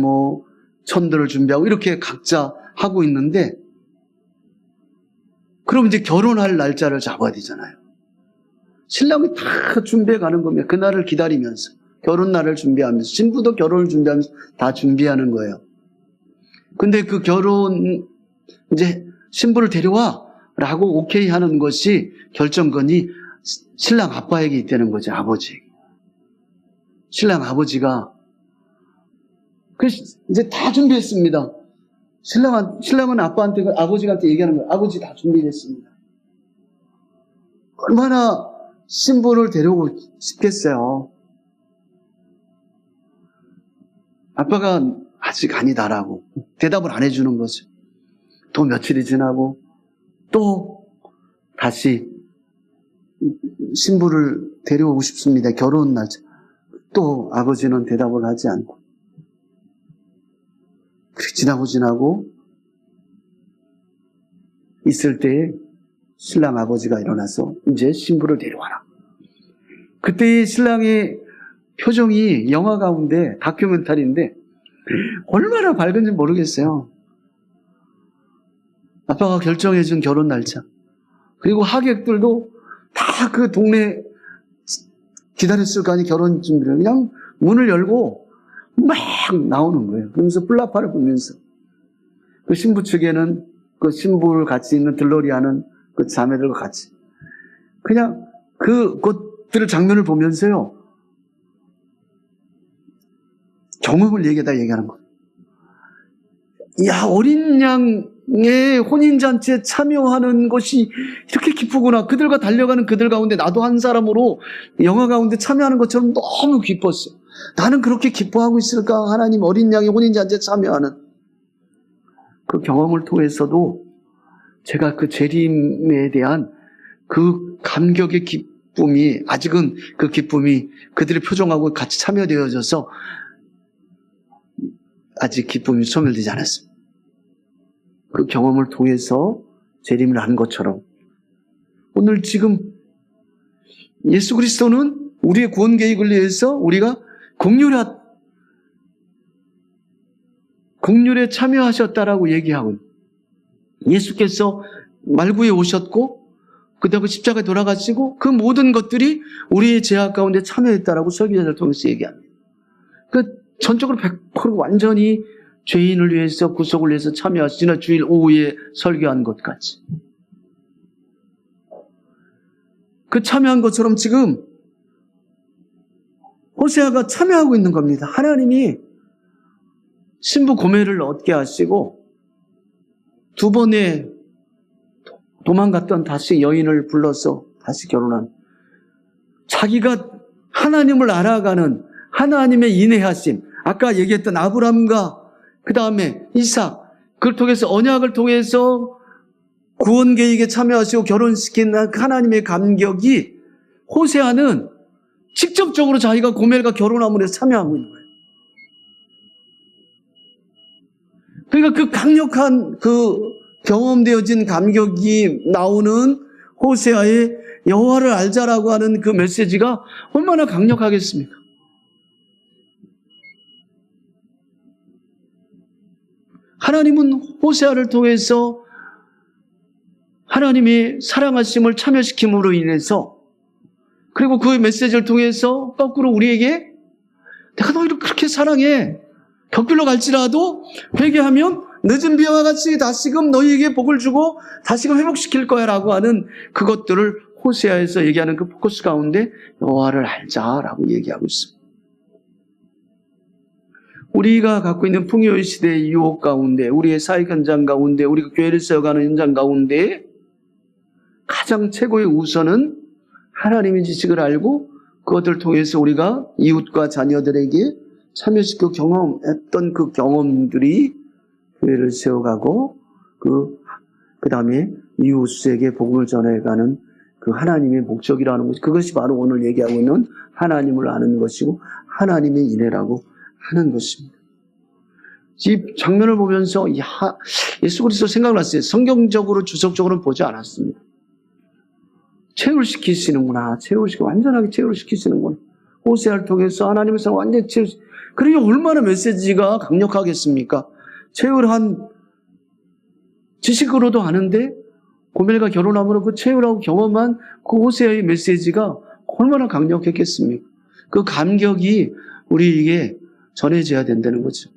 천들을 준비하고 이렇게 각자 하고 있는데, 그럼 이제 결혼할 날짜를 잡아야 되잖아요. 신랑이 다 준비해 가는 겁니다. 그날을 기다리면서 결혼 날을 준비하면서, 신부도 결혼을 준비하면서 다 준비하는 거예요. 근데 그 결혼 이제 신부를 데려와 라고 오케이 하는 것이 결정권이 신랑 아빠에게 있다는 거죠. 아버지. 신랑 아버지가 그래서 이제 다 준비했습니다. 신랑은 아버지한테 얘기하는 거예요. 아버지 다 준비됐습니다. 얼마나 신부를 데려오고 싶겠어요. 아빠가 아직 아니다라고 대답을 안 해주는 거죠. 또 며칠이 지나고 또 다시 신부를 데려오고 싶습니다. 결혼 날짜. 또 아버지는 대답을 하지 않고. 그렇게 지나고 있을 때에 신랑 아버지가 일어나서 이제 신부를 데려와라. 그때 신랑의 표정이 영화 가운데 다큐멘터리인데 얼마나 밝은지 모르겠어요. 아빠가 결정해준 결혼 날짜. 그리고 하객들도 다 그 동네 기다렸을 거 아니에요. 결혼 준비를. 그냥 문을 열고 막 나오는 거예요. 그러면서 플라파를 보면서 그 신부 측에는 그 신부를 같이 있는 들러리 하는 그 자매들과 같이 그냥 그것들을 장면을 보면서요. 경험을 얘기하는 거예요. 야, 어린 양의 혼인잔치에 참여하는 것이 이렇게 기쁘구나. 그들과 달려가는 그들 가운데 나도 한 사람으로 영화 가운데 참여하는 것처럼 너무 기뻤어요. 나는 그렇게 기뻐하고 있을까? 하나님 어린 양의 혼인잔치에 참여하는 그 경험을 통해서도 제가 그 재림에 대한 그 감격의 기쁨이 아직은 그 기쁨이 그들의 표정하고 같이 참여되어져서 아직 기쁨이 소멸되지 않았습니다. 그 경험을 통해서 재림을 한 것처럼 오늘 지금 예수 그리스도는 우리의 구원 계획을 위해서 우리가 긍휼에 참여하셨다라고 얘기하고 예수께서 말구에 오셨고 그다음에 십자가에 돌아가시고 그 모든 것들이 우리의 죄악 가운데 참여했다라고 설교자를 통해서 얘기합니다. 그 전적으로 100% 완전히 죄인을 위해서 구속을 위해서 참여하시 지난 주일 오후에 설교한 것 같이 그 참여한 것처럼 지금 호세아가 참여하고 있는 겁니다. 하나님이 신부 고멜을 얻게 하시고 두 번의 도망갔던 다시 여인을 불러서 다시 결혼한 자기가 하나님을 알아가는 하나님의 인내하심 아까 얘기했던 아브람과 그 다음에 이삭 그걸 통해서 언약을 통해서 구원 계획에 참여하시고 결혼시킨 하나님의 감격이 호세아는 직접적으로 자기가 고멜과 결혼함으로 해서 참여하고 있는 거예요. 그러니까 그 강력한 그 경험되어진 감격이 나오는 호세아의 여호와를 알자라고 하는 그 메시지가 얼마나 강력하겠습니까? 하나님은 호세아를 통해서 하나님의 사랑하심을 참여시킴으로 인해서 그리고 그 메시지를 통해서 거꾸로 우리에게 내가 너희를 그렇게 사랑해 격길로 갈지라도 회개하면 늦은 비와 같이 다시금 너희에게 복을 주고 다시금 회복시킬 거야 라고 하는 그것들을 호세아에서 얘기하는 그 포커스 가운데 여호와를 알자라고 얘기하고 있습니다. 우리가 갖고 있는 풍요의 시대의 유혹 가운데 우리의 사역 현장 가운데 우리가 교회를 세워가는 현장 가운데 가장 최고의 우선은 하나님의 지식을 알고 그것을 통해서 우리가 이웃과 자녀들에게 참여시켜 경험했던 그 경험들이 교회를 세워가고 그 다음에 이웃에게 복음을 전해가는 그 하나님의 목적이라는 것 그것이 바로 오늘 얘기하고 있는 하나님을 아는 것이고 하나님의 인애라고 하는 것입니다. 이 장면을 보면서 예수 그리스도 생각났어요. 성경적으로 주석적으로는 보지 않았습니다. 체울시키시는구나. 완전하게 체울시키시는구나. 호세아를 통해서 하나님의 사랑 완전히 그러니 얼마나 메시지가 강력하겠습니까? 체울한 지식으로도 아는데 고멜과 결혼함으로 그 체울하고 경험한 그 호세아의 메시지가 얼마나 강력했겠습니까? 그 감격이 우리에게 전해져야 된다는 거죠.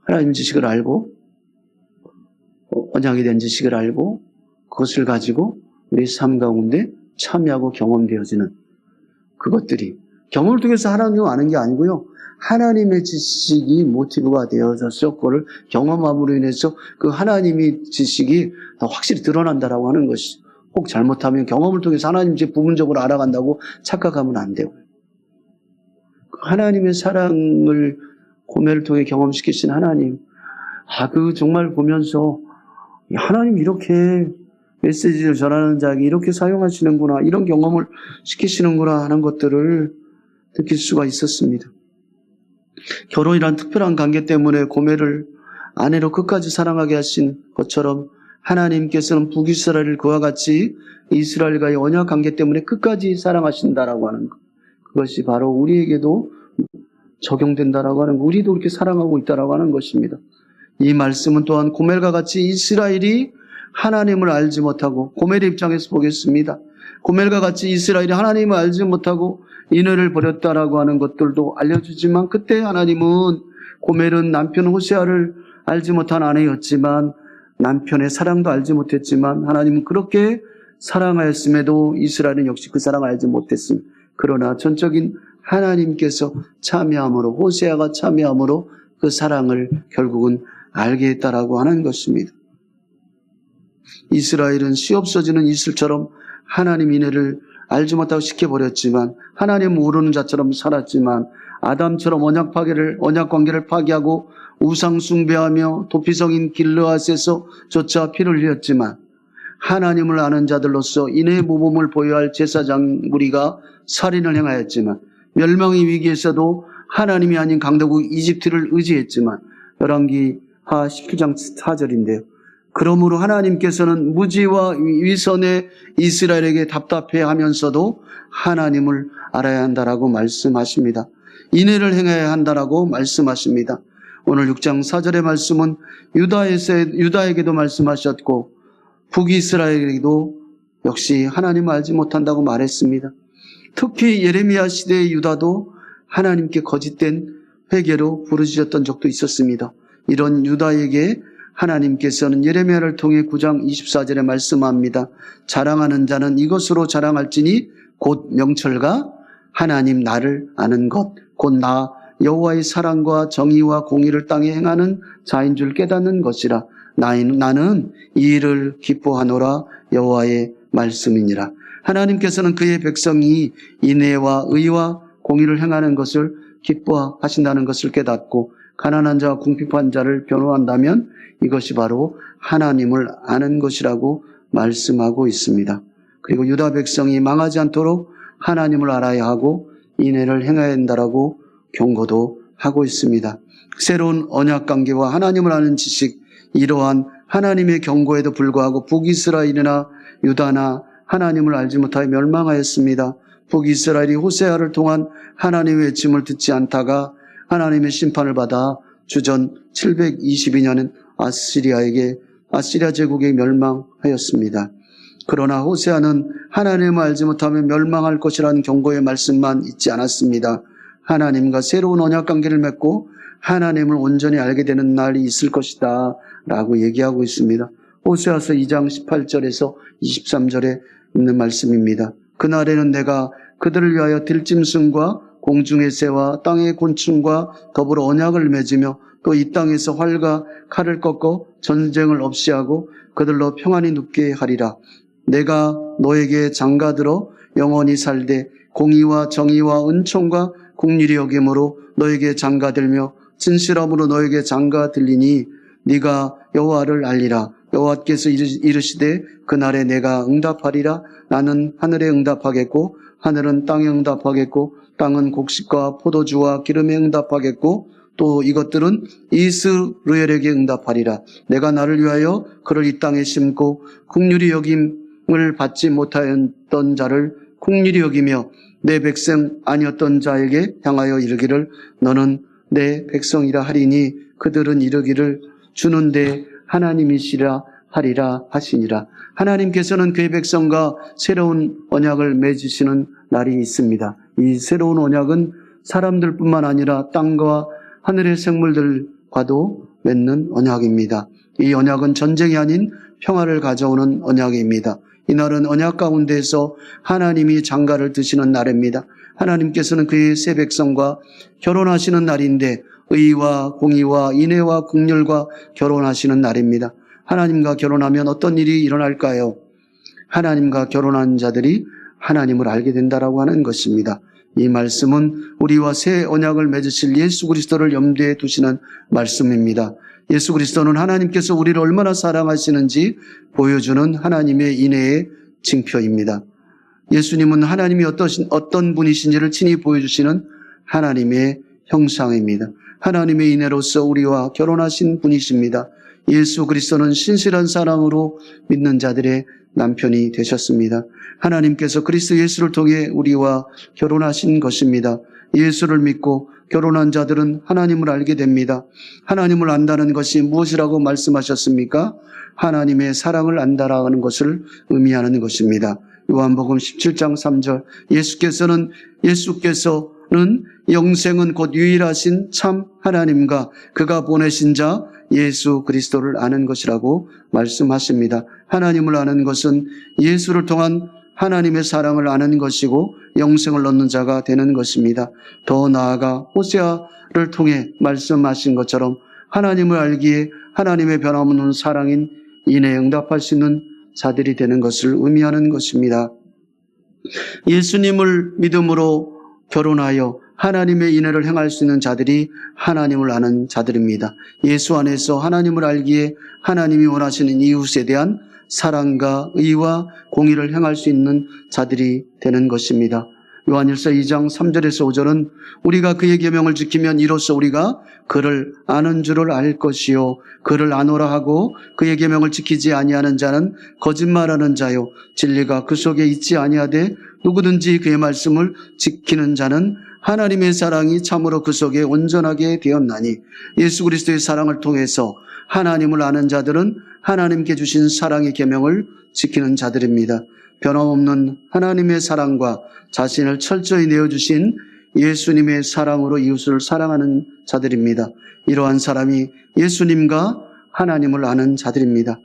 하나님 지식을 알고 언약에 대한 지식을 알고 그것을 가지고 우리 삶 가운데 참여하고 경험되어지는 그것들이 경험을 통해서 하나님을 아는 게 아니고요. 하나님의 지식이 모티브가 되어져서 그걸 경험함으로 인해서 그 하나님의 지식이 더 확실히 드러난다라고 하는 것이 혹 잘못하면 경험을 통해서 하나님 제 부분적으로 알아간다고 착각하면 안 돼요. 하나님의 사랑을 고멜을 통해 경험시키신 하나님 그 정말 보면서 하나님 이렇게 메시지를 전하는 자에게 이렇게 사용하시는구나 이런 경험을 시키시는구나 하는 것들을 느낄 수가 있었습니다. 결혼이란 특별한 관계 때문에 고멜을 아내로 끝까지 사랑하게 하신 것처럼 하나님께서는 북이스라엘을 그와 같이 이스라엘과의 언약 관계 때문에 끝까지 사랑하신다라고 하는 것 그것이 바로 우리에게도 적용된다라고 하는 것 우리도 그렇게 사랑하고 있다라고 하는 것입니다. 이 말씀은 또한 고멜과 같이 이스라엘이 하나님을 알지 못하고 고멜의 입장에서 보겠습니다. 고멜과 같이 이스라엘이 하나님을 알지 못하고 인애를 버렸다라고 하는 것들도 알려주지만, 그때 하나님은 고멜은 남편 호세아를 알지 못한 아내였지만 남편의 사랑도 알지 못했지만 하나님은 그렇게 사랑하였음에도 이스라엘은 역시 그 사랑을 알지 못했습니다. 그러나 전적인 하나님께서 참여함으로, 호세아가 참여함으로 그 사랑을 결국은 알게 했다라고 하는 것입니다. 이스라엘은 씨 없어지는 이슬처럼 하나님 인애를 알지 못하고 시켜버렸지만, 하나님 모르는 자처럼 살았지만, 아담처럼 언약 관계를 파기하고 우상 숭배하며 도피성인 길르앗에서조차 피를 흘렸지만, 하나님을 아는 자들로서 인애의 모범을 보여야 할 제사장 무리가 살인을 행하였지만, 멸망의 위기에서도 하나님이 아닌 강대국 이집트를 의지했지만, 열왕기하 19장 4절인데요. 그러므로 하나님께서는 무지와 위선의 이스라엘에게 답답해하면서도 하나님을 알아야 한다라고 말씀하십니다. 인애를 행해야 한다라고 말씀하십니다. 오늘 6장 4절의 말씀은 유다에게도 말씀하셨고 북이스라엘에게도 역시 하나님을 알지 못한다고 말했습니다. 특히 예레미야 시대의 유다도 하나님께 거짓된 회개로 부르짖었던 적도 있었습니다. 이런 유다에게 하나님께서는 예레미야를 통해 9장 24절에 말씀합니다. 자랑하는 자는 이것으로 자랑할지니 곧 명철과 하나님 나를 아는 것, 곧 나 여호와의 사랑과 정의와 공의를 땅에 행하는 자인 줄 깨닫는 것이라. 나는 이 일을 기뻐하노라. 여호와의 말씀이니라. 하나님께서는 그의 백성이 인애와 의와 공의를 행하는 것을 기뻐하신다는 것을 깨닫고, 가난한 자와 궁핍한 자를 변호한다면 이것이 바로 하나님을 아는 것이라고 말씀하고 있습니다. 그리고 유다 백성이 망하지 않도록 하나님을 알아야 하고 인애를 행해야 한다라고 경고도 하고 있습니다. 새로운 언약관계와 하나님을 아는 지식, 이러한 하나님의 경고에도 불구하고 북이스라엘이나 유다나 하나님을 알지 못하여 멸망하였습니다. 북이스라엘이 호세아를 통한 하나님의 외침을 듣지 않다가 하나님의 심판을 받아 주전 722년은 아시리아 제국에 멸망하였습니다. 그러나 호세아는 하나님을 알지 못하면 멸망할 것이라는 경고의 말씀만 있지 않았습니다. 하나님과 새로운 언약관계를 맺고 하나님을 온전히 알게 되는 날이 있을 것이다 라고 얘기하고 있습니다. 호세아서 2장 18절에서 23절에 있는 말씀입니다. 그날에는 내가 그들을 위하여 들짐승과 공중의 새와 땅의 곤충과 더불어 언약을 맺으며 또 이 땅에서 활과 칼을 꺾어 전쟁을 없이 하고 그들로 평안히 눕게 하리라. 내가 너에게 장가들어 영원히 살되 공의와 정의와 은총과 긍휼히 여김으로 너에게 장가들며 진실함으로 너에게 장가들리니 네가 여호와를 알리라. 여호와께서 이르시되 그날에 내가 응답하리라. 나는 하늘에 응답하겠고 하늘은 땅에 응답하겠고 땅은 곡식과 포도주와 기름에 응답하겠고 또 이것들은 이스라엘에게 응답하리라. 내가 나를 위하여 그를 이 땅에 심고 긍휼히 여김을 받지 못하였던 자를 긍휼히 여기며 내 백성 아니었던 자에게 향하여 이르기를 너는 내 백성이라 하리니 그들은 이르기를 주는 내 하나님이시라 하리라 하시니라. 하나님께서는 그의 백성과 새로운 언약을 맺으시는 날이 있습니다. 이 새로운 언약은 사람들뿐만 아니라 땅과 하늘의 생물들과도 맺는 언약입니다. 이 언약은 전쟁이 아닌 평화를 가져오는 언약입니다. 이날은 언약 가운데에서 하나님이 장가를 드시는 날입니다. 하나님께서는 그의 새 백성과 결혼하시는 날인데 의와 공의와 인애와 긍휼과 결혼하시는 날입니다. 하나님과 결혼하면 어떤 일이 일어날까요? 하나님과 결혼한 자들이 하나님을 알게 된다라고 하는 것입니다. 이 말씀은 우리와 새 언약을 맺으실 예수 그리스도를 염두에 두시는 말씀입니다. 예수 그리스도는 하나님께서 우리를 얼마나 사랑하시는지 보여주는 하나님의 인애의 징표입니다. 예수님은 하나님이 어떤 분이신지를 친히 보여주시는 하나님의 형상입니다. 하나님의 인애로서 우리와 결혼하신 분이십니다. 예수 그리스도는 신실한 사랑으로 믿는 자들의 남편이 되셨습니다. 하나님께서 그리스도 예수를 통해 우리와 결혼하신 것입니다. 예수를 믿고 결혼한 자들은 하나님을 알게 됩니다. 하나님을 안다는 것이 무엇이라고 말씀하셨습니까? 하나님의 사랑을 안다라는 것을 의미하는 것입니다. 요한복음 17장 3절 예수께서는 영생은 곧 유일하신 참 하나님과 그가 보내신 자 예수 그리스도를 아는 것이라고 말씀하십니다. 하나님을 아는 것은 예수를 통한 하나님의 사랑을 아는 것이고 영생을 얻는 자가 되는 것입니다. 더 나아가 호세아를 통해 말씀하신 것처럼 하나님을 알기에 하나님의 변함없는 사랑인 인에 응답할 수 있는 자들이 되는 것을 의미하는 것입니다. 예수님을 믿음으로 결혼하여 하나님의 인애를 행할 수 있는 자들이 하나님을 아는 자들입니다. 예수 안에서 하나님을 알기에 하나님이 원하시는 이웃에 대한 사랑과 의와 공의를 행할 수 있는 자들이 되는 것입니다. 요한일서 2장 3절에서 5절은 우리가 그의 계명을 지키면 이로써 우리가 그를 아는 줄을 알 것이요 그를 아노라 하고 그의 계명을 지키지 아니하는 자는 거짓말하는 자요 진리가 그 속에 있지 아니하되 누구든지 그의 말씀을 지키는 자는 하나님의 사랑이 참으로 그 속에 온전하게 되었나니 예수 그리스도의 사랑을 통해서 하나님을 아는 자들은 하나님께 주신 사랑의 계명을 지키는 자들입니다. 변함없는 하나님의 사랑과 자신을 철저히 내어주신 예수님의 사랑으로 이웃을 사랑하는 자들입니다. 이러한 사람이 예수님과 하나님을 아는 자들입니다.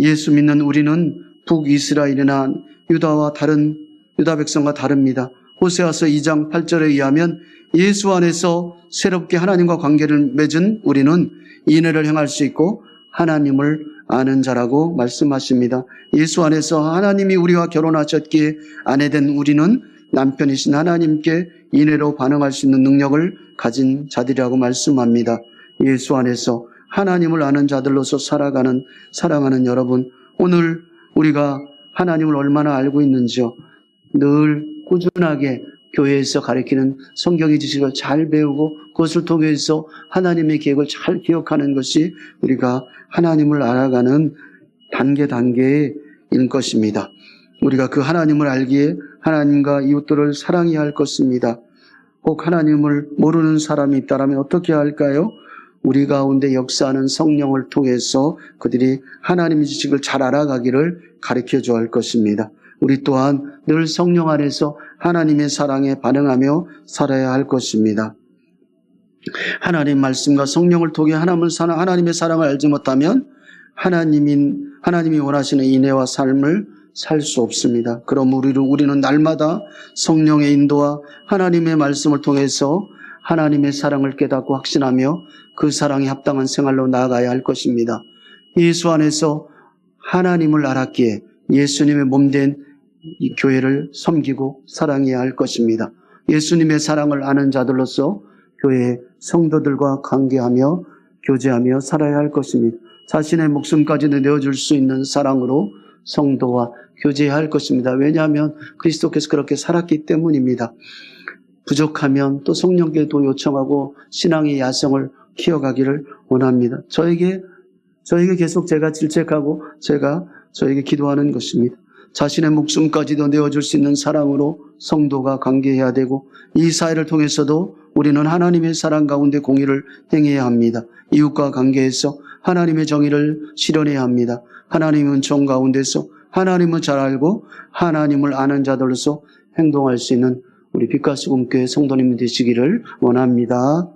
예수 믿는 우리는 북이스라엘이나 유다 백성과 다릅니다. 호세아서 2장 8절에 의하면 예수 안에서 새롭게 하나님과 관계를 맺은 우리는 인애를 행할 수 있고 하나님을 아는 자라고 말씀하십니다. 예수 안에서 하나님이 우리와 결혼하셨기에 아내된 우리는 남편이신 하나님께 인애로 반응할 수 있는 능력을 가진 자들이라고 말씀합니다. 예수 안에서 하나님을 아는 자들로서 사랑하는 여러분, 오늘 우리가 하나님을 얼마나 알고 있는지요? 늘 꾸준하게 교회에서 가르치는 성경의 지식을 잘 배우고 그것을 통해서 하나님의 계획을 잘 기억하는 것이 우리가 하나님을 알아가는 단계일 것입니다. 우리가 그 하나님을 알기에 하나님과 이웃들을 사랑해야 할 것입니다. 꼭 하나님을 모르는 사람이 있다면 어떻게 할까요? 우리 가운데 역사하는 성령을 통해서 그들이 하나님의 지식을 잘 알아가기를 가르쳐줘야 할 것입니다. 우리 또한 늘 성령 안에서 하나님의 사랑에 반응하며 살아야 할 것입니다. 하나님 말씀과 성령을 통해 하나님의 사랑을 알지 못하면 하나님이 원하시는 인애와 삶을 살 수 없습니다. 그럼 우리는 날마다 성령의 인도와 하나님의 말씀을 통해서 하나님의 사랑을 깨닫고 확신하며 그 사랑에 합당한 생활로 나아가야 할 것입니다. 예수 안에서 하나님을 알았기에 예수님의 몸된 이 교회를 섬기고 사랑해야 할 것입니다. 예수님의 사랑을 아는 자들로서 교회 성도들과 관계하며 교제하며 살아야 할 것입니다. 자신의 목숨까지도 내어줄 수 있는 사랑으로 성도와 교제해야 할 것입니다. 왜냐하면 그리스도께서 그렇게 살았기 때문입니다. 부족하면 또 성령께도 요청하고 신앙의 야성을 키워가기를 원합니다. 저에게 계속 제가 질책하고 저에게 기도하는 것입니다. 자신의 목숨까지도 내어줄 수 있는 사랑으로 성도가 관계해야 되고 이 사회를 통해서도 우리는 하나님의 사랑 가운데 공의를 행해야 합니다. 이웃과 관계에서 하나님의 정의를 실현해야 합니다. 하나님의 은총 가운데서 하나님을 잘 알고 하나님을 아는 자들로서 행동할 수 있는 우리 빛과 수금교회 성도님 되시기를 원합니다.